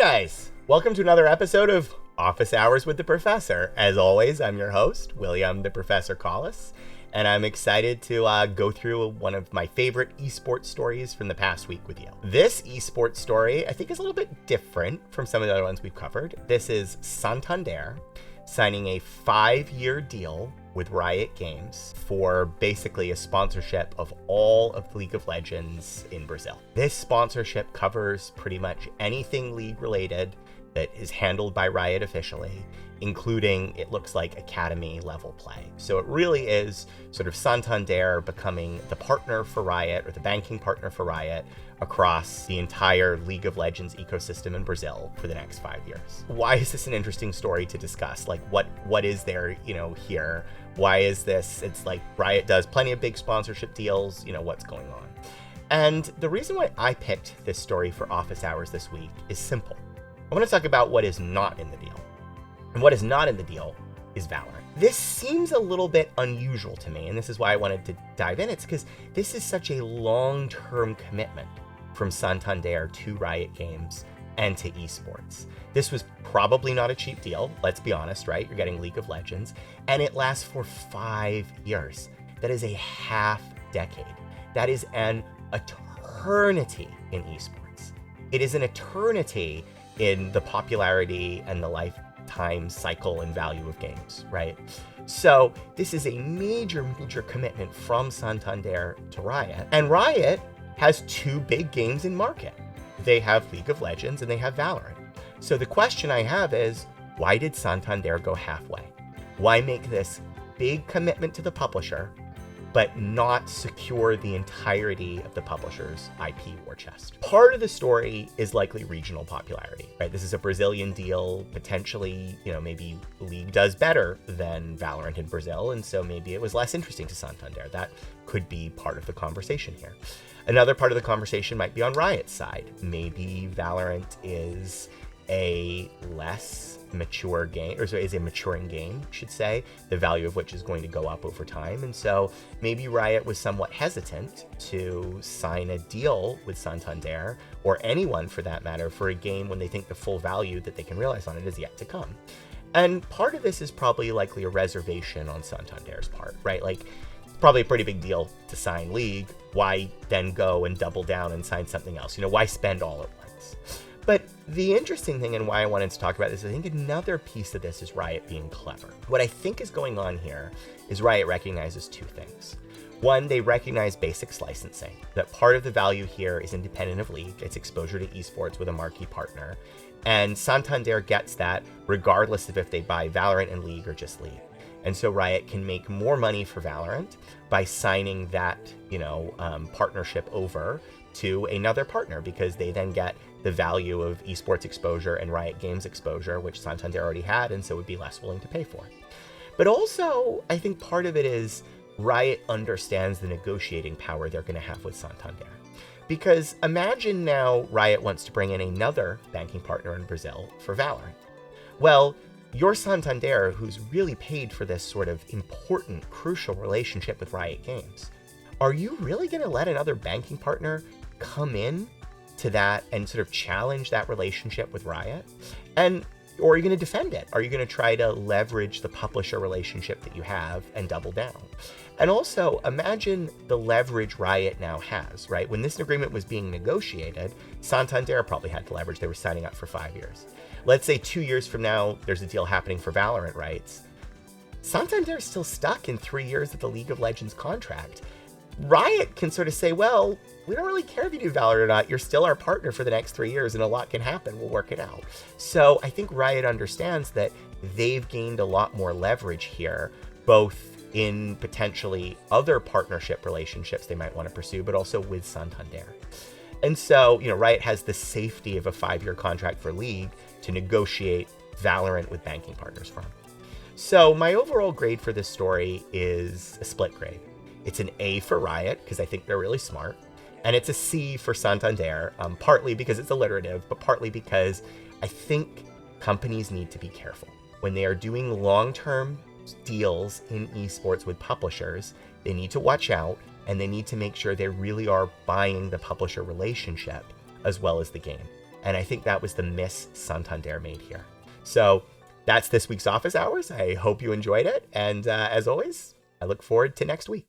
guys! Welcome to another episode of Office Hours with the Professor. As always, I'm your host, William the Professor Collis, and I'm excited to go through one of my favorite esports stories from the past week with you. This esports story, I think, is a little bit different from some of the other ones we've covered. This is Santander signing a 5-year deal with Riot Games for basically a sponsorship of all of League of Legends in Brazil. This sponsorship covers pretty much anything League related that is handled by Riot officially, including, it looks like, academy level play. So it really is sort of Santander becoming the partner for Riot, or the banking partner for Riot, across the entire League of Legends ecosystem in Brazil for the next 5 years. Why is this an interesting story to discuss? Like, what is there, here? Why is this? It's like Riot does plenty of big sponsorship deals, what's going on? And the reason why I picked this story for Office Hours this week is simple. I want to talk about what is not in the deal. And what is not in the deal is Valorant. This seems a little bit unusual to me, and this is why I wanted to dive in. It's because this is such a long-term commitment from Santander to Riot Games and to esports. This was probably not a cheap deal, let's be honest, right? You're getting League of Legends, and it lasts for 5 years. That is a half decade. That is an eternity in esports. It is an eternity in the popularity and the lifetime cycle and value of games, right? So this is a major commitment from Santander to Riot. And Riot has 2 big games in market. They have League of Legends and they have Valorant. So the question I have is, why did Santander go halfway? Why make this big commitment to the publisher, but not secure the entirety of the publisher's IP war chest? Part of the story is likely regional popularity, right? This is a Brazilian deal. Potentially, maybe League does better than Valorant in Brazil, and so maybe it was less interesting to Santander. That could be part of the conversation here. Another part of the conversation might be on Riot's side. Maybe Valorant is a less mature game, or is a maturing game, I should say, the value of which is going to go up over time. And so maybe Riot was somewhat hesitant to sign a deal with Santander, or anyone for that matter, for a game when they think the full value that they can realize on it is yet to come. And part of this is probably likely a reservation on Santander's part, right? Like, it's probably a pretty big deal to sign League. Why then go and double down and sign something else? Why spend all at once? But the interesting thing, and why I wanted to talk about this, I think another piece of this is Riot being clever. What I think is going on here is Riot recognizes 2 things. One, they recognize basics licensing, that part of the value here is independent of League. It's exposure to esports with a marquee partner. And Santander gets that regardless of if they buy Valorant and League or just League. And so Riot can make more money for Valorant by signing that, partnership over to another partner, because they then get the value of esports exposure and Riot Games exposure, which Santander already had, and so would be less willing to pay for. But also, I think part of it is Riot understands the negotiating power they're going to have with Santander. Because imagine now Riot wants to bring in another banking partner in Brazil for Valorant. Well, you're Santander, who's really paid for this sort of important, crucial relationship with Riot Games. Are you really going to let another banking partner come in to that and sort of challenge that relationship with Riot? Or are you going to defend it? Are you going to try to leverage the publisher relationship that you have and double down? And also, imagine the leverage Riot now has, right? When this agreement was being negotiated, Santander probably had the leverage. They were signing up for 5 years. Let's say 2 years from now, there's a deal happening for Valorant rights. Santander is still stuck in 3 years of the League of Legends contract. Riot can sort of say, well, we don't really care if you do Valorant or not. You're still our partner for the next 3 years, and a lot can happen. We'll work it out. So I think Riot understands that they've gained a lot more leverage here, both in potentially other partnership relationships they might want to pursue, but also with Santander. And so, Riot has the safety of a 5-year contract for League to negotiate Valorant with banking partners from. So my overall grade for this story is a split grade. It's an A for Riot, because I think they're really smart. And it's a C for Santander, partly because it's alliterative, but partly because I think companies need to be careful. When they are doing long-term deals in esports with publishers, they need to watch out, and they need to make sure they really are buying the publisher relationship as well as the game. And I think that was the miss Santander made here. So that's this week's Office Hours. I hope you enjoyed it. And as always, I look forward to next week.